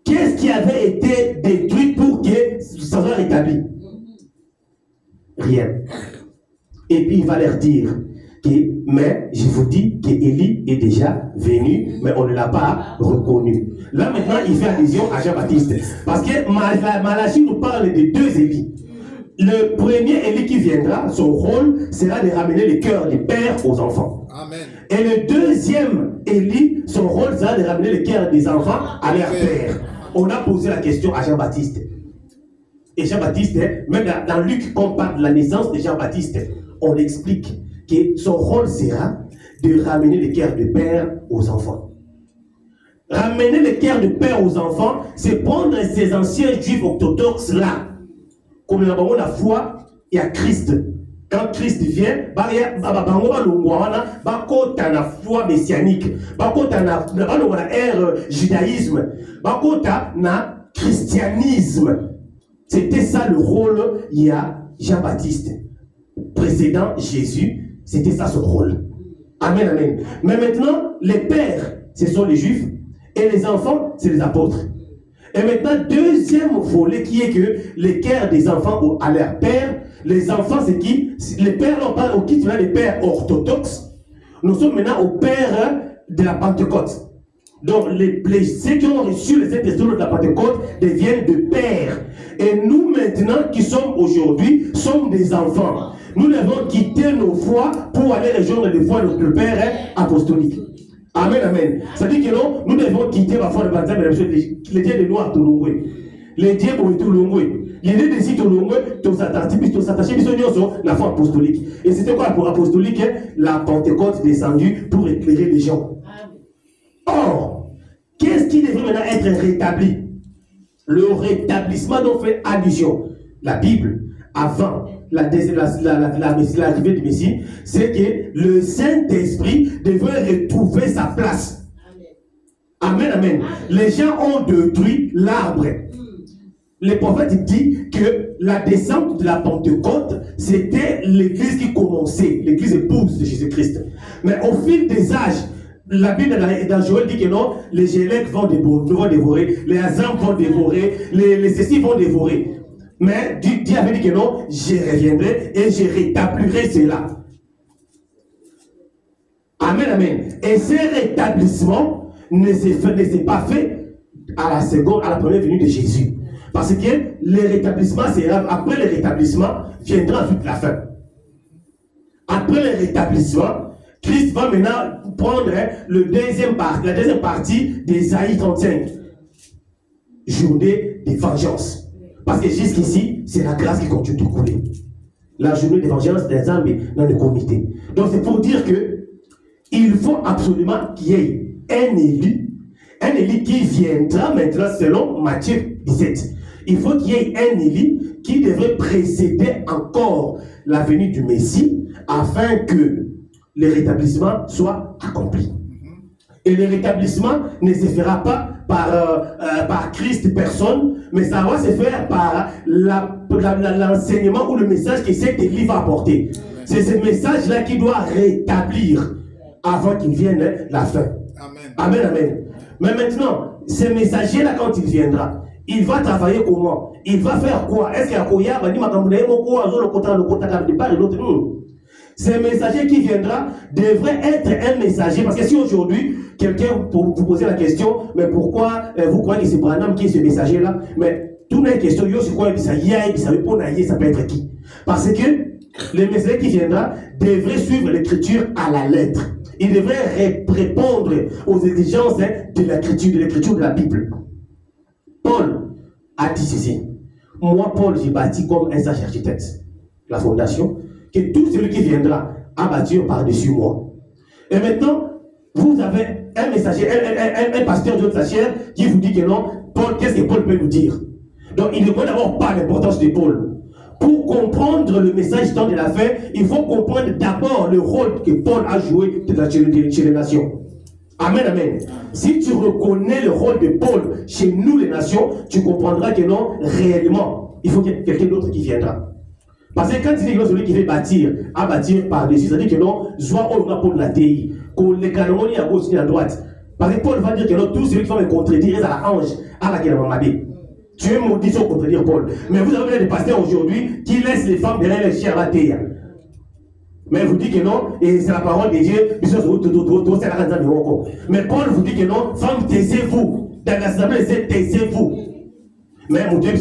qu'est-ce qui avait été détruit pour que ça soit rétabli? Rien. Et puis il va leur dire, mais je vous dis qu'Élie est déjà venu, mais on ne l'a pas reconnu. Là maintenant, il fait allusion à Jean-Baptiste. Parce que Malachie nous parle de deux Élie. Le premier Élie qui viendra, son rôle sera de ramener le cœur des pères aux enfants. Amen. Et le deuxième Élie, son rôle sera de ramener le cœur des enfants à leur père. On a posé la question à Jean-Baptiste. Et Jean-Baptiste, même dans Luc, quand on parle de la naissance de Jean-Baptiste, on explique que son rôle sera de ramener le cœur de père aux enfants. Ramener le cœur de père aux enfants, c'est prendre ces anciens juifs orthodoxes là, comme nous avons la foi, il y a Christ. Quand Christ vient, il y a la foi messianique, il y a l'ère judaïsme, il y a christianisme. C'était ça le rôle, il y a Jean-Baptiste. Précédent Jésus, c'était ça son rôle. Amen, amen. Mais maintenant, les pères, ce sont les juifs, et les enfants, c'est les apôtres. Et maintenant, deuxième volet qui est que les cœurs des enfants à leur père, les enfants, c'est qui? Les pères, on parle au qui? Les pères orthodoxes. Nous sommes maintenant au père de la Pentecôte. Donc, ceux qui ont reçu les Saint-Esprit de la Pentecôte deviennent de pères. Et nous maintenant qui sommes aujourd'hui, sommes des enfants. Nous devons quitter nos foi pour aller rejoindre les foi de notre Père apostolique. Amen, amen. Ça dit que non, nous devons quitter la foi de baptême, les dieux de noirs, tout le monde. Les dieux pour tout le monde. L'idée de si tout le monde, tout s'attacher, la foi apostolique. Et c'était quoi pour apostolique? La Pentecôte descendue pour éclairer les gens. Or, qu'est-ce qui devrait maintenant être rétabli? Le rétablissement dont fait allusion la Bible avant l'arrivée du Messie, c'est que le Saint-Esprit devrait retrouver sa place. Amen, amen. Les gens ont détruit l'arbre. Le prophète dit que la descente de la Pentecôte, c'était l'église qui commençait, l'église épouse de Jésus-Christ. Mais au fil des âges, la Bible dans Joël dit que non, les Gélèques vont dévorer, les Azam vont dévorer, les ceci vont dévorer. Mais Dieu avait dit que non, je reviendrai et je rétablirai cela. Amen, amen. Et ce rétablissement ne s'est pas fait à la première venue de Jésus. Parce que le rétablissement, après le rétablissement, viendra ensuite la fin. Après le rétablissement, Christ va maintenant prendre la deuxième partie d'Ésaïe 35. Journée de vengeance. Parce que jusqu'ici, c'est la grâce qui continue de couler. La journée de vengeance des âmes dans le comité. Donc c'est pour dire que il faut absolument qu'il y ait un élu qui viendra maintenant selon Matthieu 17. Il faut qu'il y ait un élu qui devrait précéder encore la venue du Messie afin que le rétablissement soit accompli. Et le rétablissement ne se fera pas par Christ personne, mais ça va se faire par l'enseignement ou le message que cet élu va apporter. C'est ce message-là qui doit rétablir avant qu'il vienne la fin. Amen. Amen, amen. Mais maintenant, ce messager-là, quand il viendra, il va travailler comment? Il va faire quoi? Est-ce qu'il y a ce messager qui viendra devrait être un messager. Parce que si aujourd'hui, quelqu'un vous poser la question, mais pourquoi vous croyez que c'est Branham qui est ce messager-là? Mais tout n'est question, ça peut être qui? Parce que le messager qui viendra devrait suivre l'écriture à la lettre. Il devrait répondre aux exigences de l'écriture de la Bible. Paul a dit ceci. Moi, Paul, j'ai bâti comme un sage architecte la fondation, que tout celui qui viendra à bâtir par-dessus moi. Et maintenant, vous avez un messager, un pasteur de votre chair qui vous dit que non, Paul, qu'est-ce que Paul peut nous dire? Donc, il ne peut d'abord pas l'importance de Paul. Pour comprendre le message tant de la fin, il faut comprendre d'abord le rôle que Paul a joué chez les nations. Amen, amen. Si tu reconnais le rôle de Paul chez nous les nations, tu comprendras que non, réellement, il faut qu'il y ait quelqu'un d'autre qui viendra. Parce que quand il dit que celui qui fait bâtir, à bâtir par-dessus, ça dit que non, soit on va pour la TI, qu'on les canonies à gauche et à droite. Parce que Paul va dire que non, tous ceux qui vont me contredire, à la hanche, à la guerre mamabé. Tu es maudit sur contredire Paul. Mais vous avez des pasteurs aujourd'hui qui laissent les femmes derrière les chiens à la TI. Mais vous dites que non, et c'est la parole de Dieu, mais Paul vous dit que non, femmes, taisez-vous. Dans l'assemblée, c'est taisez-vous. Mais mon Dieu,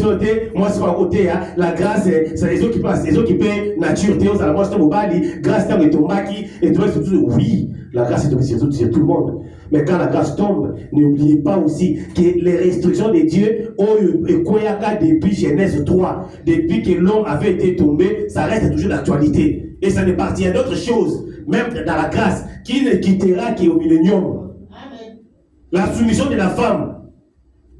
moi, c'est pas à côté, la grâce, c'est les autres qui passent, les autres qui paient nature, Théo, ça la moi, je te mobile, grâce, t'as ton maki, et toi, c'est tout. Oui, la grâce est tombée sur tout le monde. Mais quand la grâce tombe, n'oubliez pas aussi que les restrictions de Dieu ont eu Koyaka depuis Genèse 3, depuis que l'homme avait été tombé, ça reste toujours d'actualité. Et ça ne partit à d'autres choses, même dans la grâce, qui ne quittera qu'au millénium. La soumission de la femme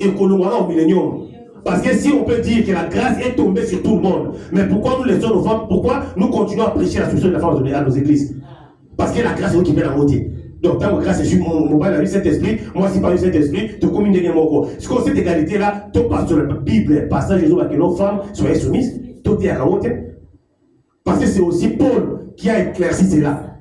est au millénium. Parce que si on peut dire que la grâce est tombée sur tout le monde, mais pourquoi nous laissons nos femmes, pourquoi nous continuons à prêcher la soumission de la femme à nos églises? Parce que la grâce est vous qui met la moitié. Donc, tant que grâce est sur mon mobile, la vie Saint-Esprit, moi, si par le Saint-Esprit, tu communes de mon ce qu'on cette égalité-là, tu passes sur la Bible, passage Jésus, que nos femmes soient soumises, tout est à la moitié. Parce que c'est aussi Paul qui a éclairci cela.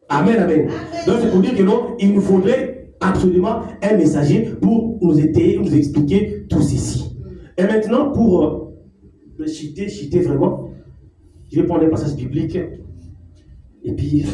Amen, amen. Donc, c'est pour dire que non, il nous faudrait absolument un messager pour nous aider, nous expliquer tout ceci. Et maintenant, pour citer vraiment, je vais prendre un passage biblique et puis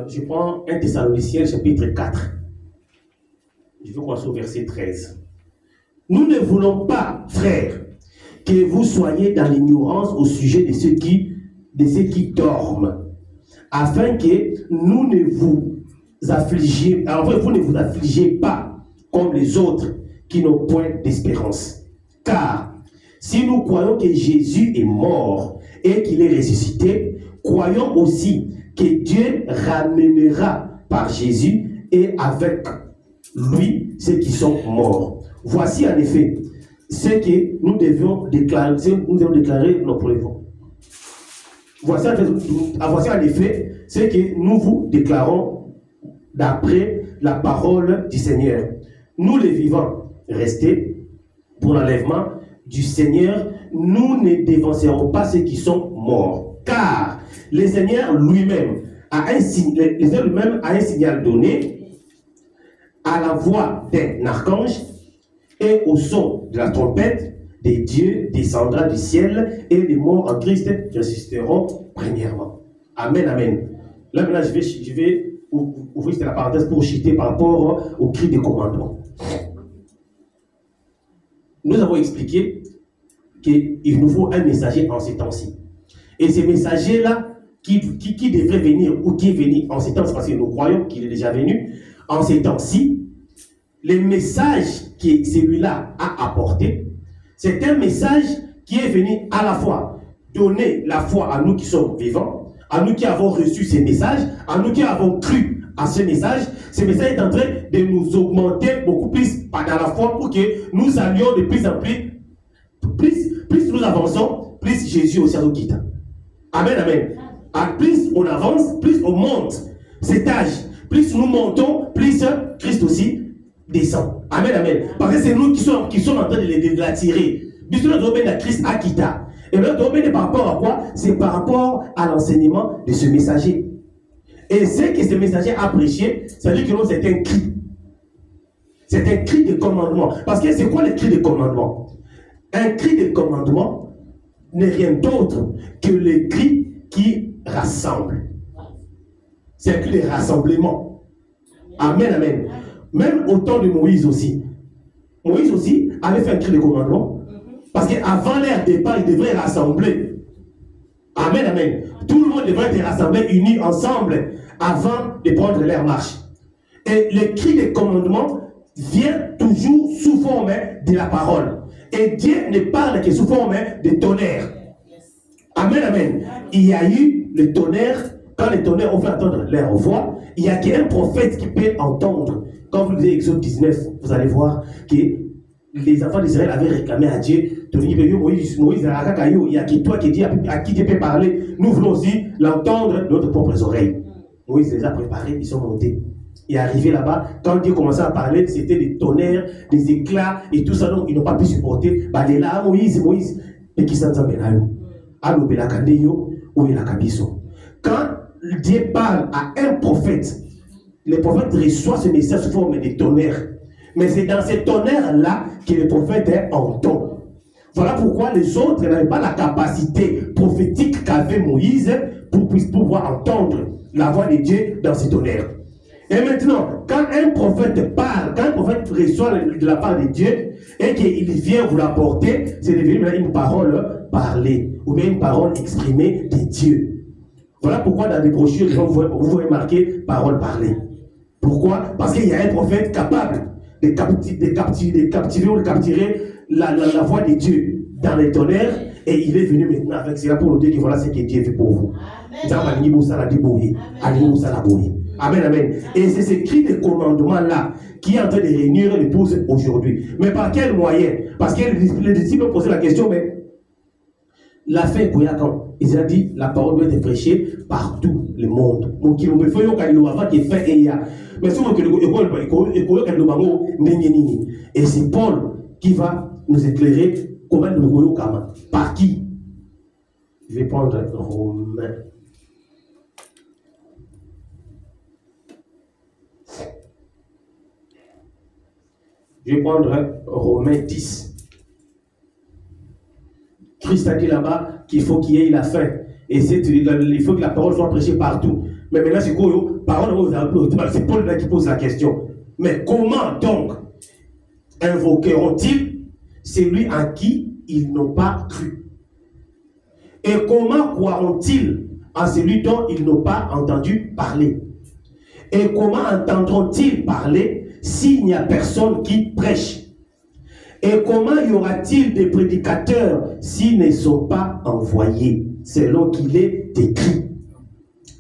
je prends 1 Thessaloniciens chapitre 4. Je vais commencer au verset 13. Nous ne voulons pas, frères, que vous soyez dans l'ignorance au sujet de ceux qui dorment, afin que nous ne vous affligiez, enfin, vous ne vous affligez pas comme les autres qui n'ont point d'espérance. Car si nous croyons que Jésus est mort et qu'il est ressuscité, croyons aussi que Dieu ramènera par Jésus et avec lui ceux qui sont morts. Voici en effet ce que nous devions déclarer non, pour les vents. Voici en effet ce que nous vous déclarons d'après la parole du Seigneur. Nous les vivants, restés pour l'enlèvement du Seigneur, nous ne dévancerons pas ceux qui sont morts. Car le Seigneur lui-même a un signal donné à la voix d'un archange et au son de la trompette des dieux descendra du ciel et les morts en Christ ressusciteront premièrement. Amen, amen. Là maintenant je vais ouvrir la parenthèse pour citer par rapport au cri de commandement. Nous avons expliqué qu'il nous faut un messager en ces temps-ci. Et ces messagers-là, qui devraient venir ou qui est venu en ces temps-ci, parce que nous croyons qu'il est déjà venu, en ces temps-ci, le message que celui-là a apporté, c'est un message qui est venu à la fois donner la foi à nous qui sommes vivants, à nous qui avons reçu ces messages, à nous qui avons cru à ce message. Ce message est en train de nous augmenter beaucoup plus dans la foi pour que nous allions de plus en plus, plus nous avançons, plus Jésus aussi nous quitte. Amen, amen. Plus on avance, plus on monte cet âge. Plus nous montons, plus Christ aussi descend. Amen, amen. Parce que c'est nous qui sommes en train de l'attirer. Puisque nous avons Christ à quitta. Et nous avons par rapport à quoi? C'est par rapport à l'enseignement de ce messager. Et ce que ce messager a prêché, ça veut dire que c'est un cri. C'est un cri de commandement. Parce que c'est quoi le cri de commandement? Un cri de commandement n'est rien d'autre que le cri qui rassemble. C'est un cri de rassemblement. Amen, amen. Même au temps de Moïse aussi. Moïse aussi avait fait un cri de commandement. Parce qu'avant leur départ, il devrait rassembler. Amen, amen. Tout le monde devrait être rassemblé, unis ensemble, avant de prendre leur marche. Et le cri de commandement vient toujours sous forme de la parole. Et Dieu ne parle que sous forme de tonnerre. Amen, amen. Il y a eu le tonnerre. Quand les tonnerres ont fait entendre leur voix, il n'y a qu'un prophète qui peut entendre. Quand vous lisez Exode 19, vous allez voir que les enfants d'Israël avaient réclamé à Dieu, Moïse, il n'y a que toi qui dis à qui Dieu peut parler. Nous voulons aussi l'entendre de notre propres oreilles. Moïse les a préparés, ils sont montés. Et arrivé là-bas, quand Dieu commençait à parler, c'était des tonnerres, des éclats et tout ça, donc ils n'ont pas pu supporter. Là, Moïse, et qui s'en quand Dieu parle à un prophète, le prophète reçoit ce message sous forme de tonnerre. Mais c'est dans ces tonnerres-là que le prophète entend. Voilà pourquoi les autres n'avaient pas la capacité prophétique qu'avait Moïse pour pouvoir entendre la voix de Dieu dans ces tonnerres. Et maintenant, quand un prophète parle, quand un prophète reçoit de la part de Dieu et qu'il vient vous l'apporter, c'est devenu une parole parlée ou bien une parole exprimée de Dieu. Voilà pourquoi dans les brochures, vous voyez marqué parole parlée. Pourquoi? Parce qu'il y a un prophète capable de captiver ou de capturer la voix de Dieu dans les tonnerres, et il est venu maintenant avec cela pour nous dire que voilà ce que Dieu fait pour vous. Amen, amen. Et c'est ce cri de commandement-là qui est en train de réunir l'épouse aujourd'hui. Mais par quel moyen? Parce que les disciples ont posé la question, mais la fin, quand ils ont dit la parole doit être prêchée partout le monde. Et c'est Paul qui va nous éclairer comment nous voyons comment. Par qui? Je vais prendre Romain. Je vais prendre Romains 10. Christ a dit là-bas qu'il faut qu'il y ait la fin. Et il faut que la parole soit prêchée partout. Mais maintenant, c'est quoi? C'est Paul là qui pose la question. Mais comment donc invoqueront-ils celui en qui ils n'ont pas cru? Et comment croiront-ils en celui dont ils n'ont pas entendu parler? Et comment entendront-ils parler s'il n'y a personne qui prêche? Et comment y aura-t-il des prédicateurs s'ils ne sont pas envoyés, selon qu'il est écrit?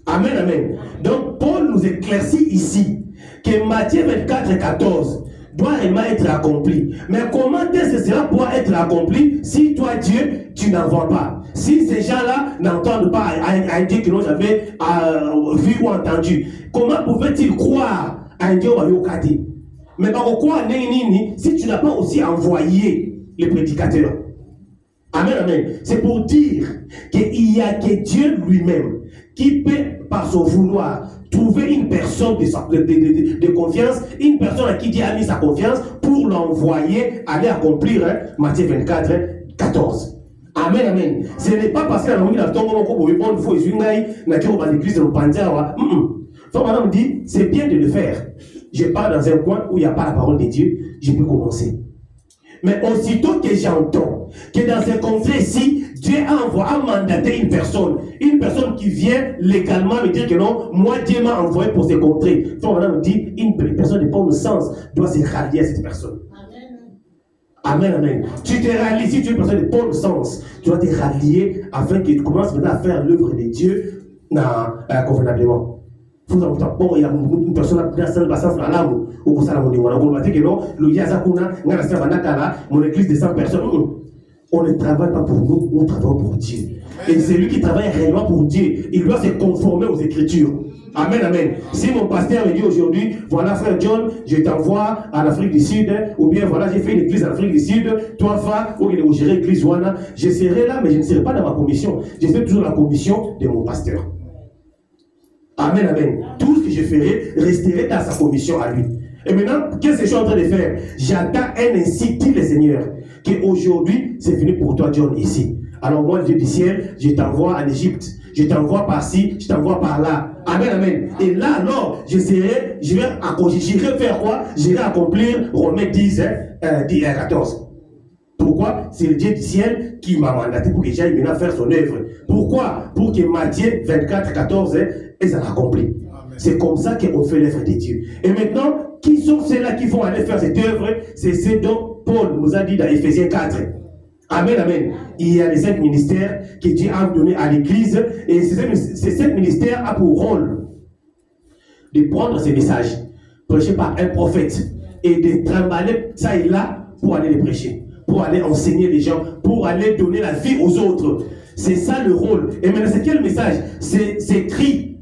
Amen, amen. Donc, Paul nous éclaircit ici que Matthieu 24, 14 doit vraiment être accompli. Mais comment est-ce que cela pourra être accompli si toi, Dieu, tu n'envoies pas? Si ces gens-là n'entendent pas un Dieu que nous avons vu ou entendu, comment pouvaient-ils croire à un Dieu Wayokati? Mais pourquoi si tu n'as pas aussi envoyé les prédicateurs? Amen, amen. C'est pour dire qu'il n'y a que Dieu lui-même qui peut, par son vouloir, trouver une personne de confiance, une personne à qui Dieu a mis sa confiance pour l'envoyer aller accomplir Matthieu 24, 14. Amen, amen. Ce n'est pas parce que la langue madame dit, c'est bien de le faire. Je pars dans un coin où il n'y a pas la parole de Dieu, je peux commencer. Mais aussitôt que j'entends que dans ce contrées-ci, Dieu a mandaté une personne qui vient légalement me dire que non, moi Dieu m'a envoyé pour ces contrées. Madame dit, une personne de bon sens doit se rallier à cette personne. Amen, amen. Tu te rallies, si tu es une personne de bon sens, tu dois te rallier afin que tu commences maintenant à faire l'œuvre de Dieu convenablement. Bon, il y a une personne qui a une passage dans l'âme, ou ça, mon église de 100 personnes. On ne travaille pas pour nous, on travaille pour Dieu. Et c'est lui qui travaille réellement pour Dieu. Il doit se conformer aux Écritures. Amen, amen. Si mon pasteur me dit aujourd'hui, voilà frère John, je t'envoie en Afrique du Sud, ou bien voilà, j'ai fait une église en Afrique du Sud, toi va, ou gérer l'église Wana, je serai là, mais je ne serai pas dans ma commission. Je serai toujours dans la commission de mon pasteur. Amen, amen. Tout ce que je ferai resterai dans sa commission à lui. Et maintenant, qu'est-ce que je suis en train de faire? J'attends ainsi dit le Seigneur, qu'aujourd'hui, c'est fini pour toi, John, ici. Alors moi, Dieu du ciel, je t'envoie en Égypte. Je t'envoie par-ci, je t'envoie par-là. Amen, amen. Et là, alors, j'irai faire quoi? J'irai accomplir Romains 10, 14. Pourquoi? C'est le Dieu du ciel qui m'a mandaté pour que j'aille maintenant faire son œuvre. Pourquoi? Pour que Matthieu 24, 14, et ça l'accomplit. C'est comme ça qu'on fait l'œuvre de Dieu. Et maintenant, qui sont ceux-là qui vont aller faire cette œuvre? C'est ce dont Paul nous a dit dans Ephésiens 4. Amen, amen. Il y a les 5 ministères que Dieu a donnés à l'église. Et ces 5 ministères ont pour rôle de prendre ces messages prêchés par un prophète et de trimballer ça et là pour aller les prêcher, pour aller enseigner les gens, pour aller donner la vie aux autres. C'est ça le rôle. Et maintenant, c'est quel message? C'est cri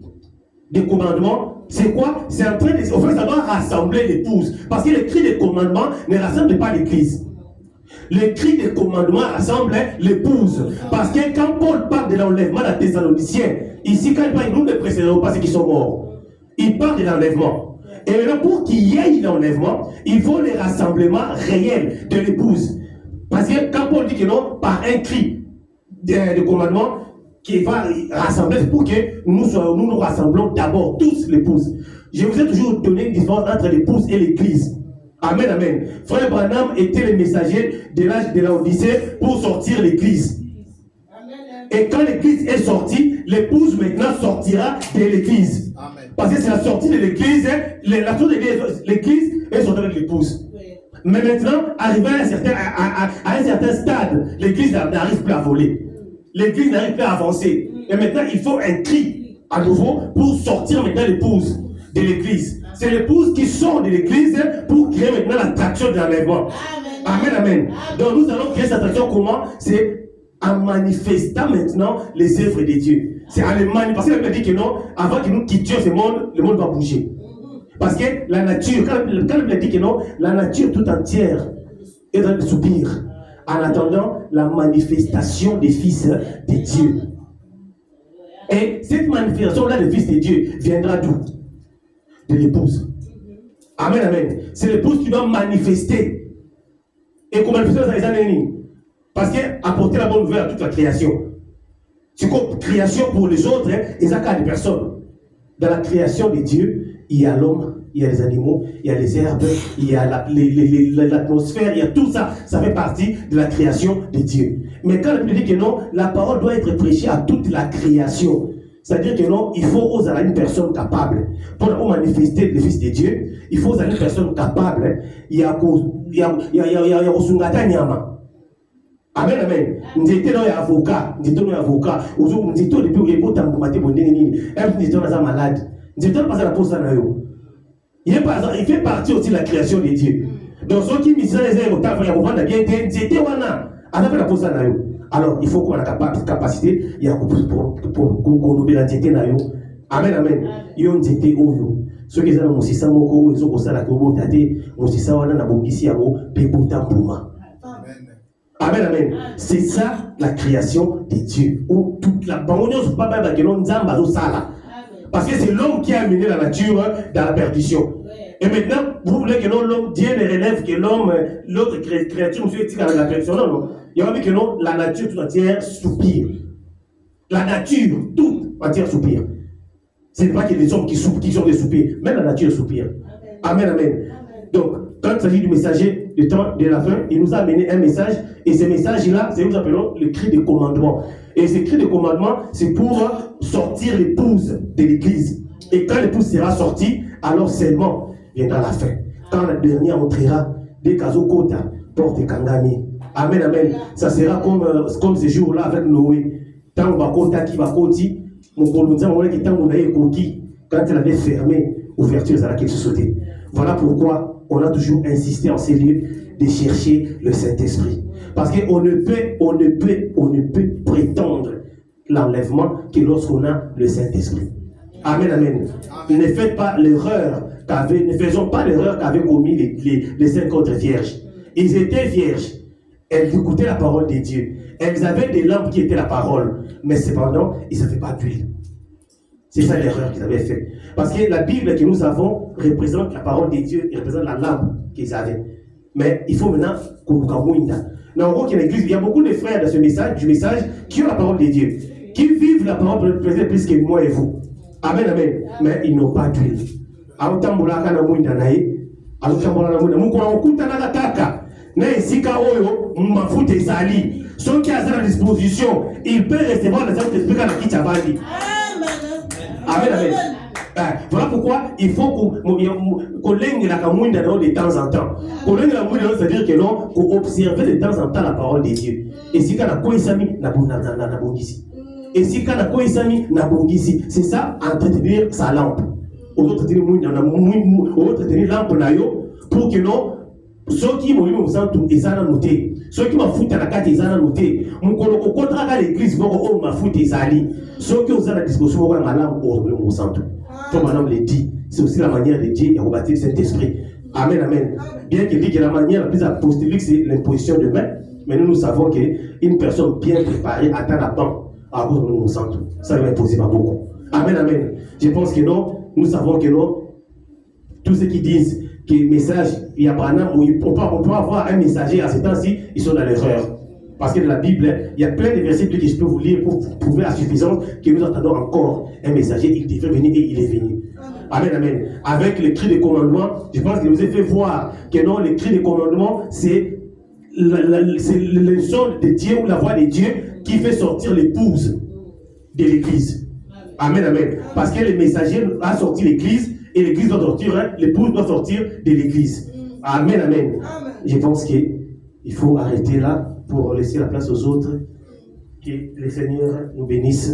de commandement. C'est quoi? C'est en train de... En fait, ça doit rassembler l'épouse. Parce que le cri de commandement ne rassemble pas l'église. Le cri de commandement rassemble l'épouse. Parce que quand Paul parle de l'enlèvement des Thessaloniciens, ici, quand il parle, nous ne précédons pas ceux qui sont morts. Il parle de l'enlèvement. Et maintenant, pour qu'il y ait l'enlèvement, il faut le rassemblement réel de l'épouse. Parce que quand Paul dit que non, par un cri de commandement, qui va rassembler, c'est pour que nous rassemblons d'abord tous l'épouse. Je vous ai toujours donné une différence entre l'épouse et l'église. Amen, amen. Frère Branham était le messager de l'âge de l'Odyssée pour sortir l'église. Et quand l'église est sortie, l'épouse maintenant sortira de l'église. Parce que c'est la sortie de l'église, la sortie de l'église est sortie avec l'épouse. Mais maintenant, arrivé à un certain stade, l'église n'arrive plus à voler. L'église n'arrive plus à avancer. Et maintenant, il faut un cri à nouveau pour sortir maintenant l'épouse de l'église. C'est l'épouse qui sort de l'église pour créer maintenant l'attraction de l'enlèvement. Amen, amen. Donc nous allons créer cette attraction comment? C'est en manifestant maintenant les œuvres de Dieu. C'est en les manifestant. Parce qu'il a dit que non, avant que nous quittions ce monde, le monde va bouger. Parce que la nature, quand il a dit que non, la nature tout entière est dans le soupir. En attendant la manifestation des fils de Dieu. Et cette manifestation-là des fils de Dieu viendra d'où? De l'épouse. Amen, amen. C'est l'épouse qui doit manifester. Et comment manifester dans les années? Parce qu'apporter la bonne nouvelle à toute la création. C'est comme création pour les autres, ils ont qu'à des personnes. Dans la création de Dieu, il y a l'homme, il y a les animaux, il y a les herbes, il y a l'atmosphère, il y a tout ça. Ça fait partie de la création de Dieu. Mais quand la Bible dit que non, la parole doit être prêchée à toute la création. C'est-à-dire que non, il faut oser une personne capable. Pour manifester le Fils de Dieu, il faut oser une personne capable. Il y a Amen, amen. Nous étions avocats, nous étions avocats. Nous étions depuis le bout de nous étions malades. Nous étions pas à la pause. Il fait partie aussi de la création de Dieu. Donc, ceux qui misent les airs au temps, ils vont bien dire, nous étions là. Alors, il faut qu'on ait la capacité pour nous bénéficier. Amen, amen. Ils ont été où? Ceux qui ont aussi ça, ils ont aussi la cobotate, aussi ça, on a la bongisi à vous, pépoutampuma. Amen, amen. C'est ça la création de Dieu. Où toute la banque, pas mal de sala. Parce que c'est l'homme qui a amené la nature dans la perdition. Et maintenant, vous voulez que l'homme, Dieu ne relève que l'homme, l'autre créature, monsieur, est dans la perdition. Non, non. Il y a envie que non, la nature tout entière soupire. La nature toute entière soupire. Ce n'est pas que les hommes qui sont des soupirs, même la nature soupire. Amen, amen. Donc, quand il s'agit du messager du temps de la fin, il nous a amené un message, et ce message-là, c'est ce que nous appelons le cri de commandement. Et ce cri de commandement, c'est pour sortir l'épouse de l'église. Et quand l'épouse sera sortie, alors seulement viendra la fin. Quand la dernière entrera, des Kazokota, porte Kangami. Amen, amen. Ça sera comme ce jour-là avec Noé. Tant Bakota qui va koti, mon colonien, quand elle avait fermé, ouverture, ça a quelque chose sauté. Voilà pourquoi on a toujours insisté en ces lieux de chercher le Saint-Esprit. Parce qu'on ne peut prétendre l'enlèvement que lorsqu'on a le Saint-Esprit. Amen, amen. Ne faites pas l'erreur ne faisons pas l'erreur qu'avaient commis les 50 vierges. Ils étaient vierges. Elles écoutaient la parole de Dieu. Elles avaient des lampes qui étaient la parole. Mais cependant, ils n'avaient pas d'huile. C'est ça l'erreur qu'ils avaient faite. Parce que la Bible que nous avons représente la parole de Dieu et représente la lampe qu'ils avaient. Mais il faut maintenant qu'on nous camouine. Dans l'église, il y a beaucoup de frères de ce message, du message qui ont la parole de Dieu, qui vivent la parole peut-être plus que moi et vous. Amen, amen. Mais ils n'ont pas d'huile. Ceux qui ont à la disposition, ils peuvent recevoir le Saint-Esprit quand il Amen, amen. Voilà pourquoi il faut qu'on l'aigne la camouine de temps en temps. Qu'on l'aigne la camouine, c'est-à-dire que non, qu'on observe de temps en temps la parole de Dieu. Et si quand on a quoi na bongisi. Et si quand on a quoi na bongisi, c'est ça, entretenir sa lampe. Entretenir lampe pour que non, ceux qui m'ont eu au centre, ils en ont noté. Ceux qui m'ont foutu à la carte, ils en ont noté. Mon contrat à l'église, ils m'ont foutu, ils allient. Ceux qui ont à la disposition, ils ont la lampe au centre. Comme madame l'a dit, c'est aussi la manière de Dieu et de rebâtir cet esprit. Amen, amen. Bien qu'il dit que la manière la plus apostolique, c'est l'imposition de main. Mais nous savons qu'une personne bien préparée atteint la banque à cause de mon centre. Ça ne va imposer pas beaucoup. Amen, amen. Je pense que non, nous savons que non. Tous ceux qui disent que le message, il y a on peut avoir un messager à ce temps-ci, ils sont dans l'erreur. Parce que dans la Bible, il y a plein de versets que je peux vous lire pour prouver à suffisance que nous attendons encore un messager. Il devait venir et il est venu. Amen, amen. Avec le cri de commandement, je pense qu'il nous a fait voir que non, le cri de commandement, c'est le son de Dieu ou la voix de Dieu qui fait sortir l'épouse de l'église. Amen, amen. Parce que le messager a sorti l'église et l'église doit sortir, l'épouse doit sortir de l'église. Amen, amen. Je pense qu'il faut arrêter là pour laisser la place aux autres. Que le Seigneur nous bénisse.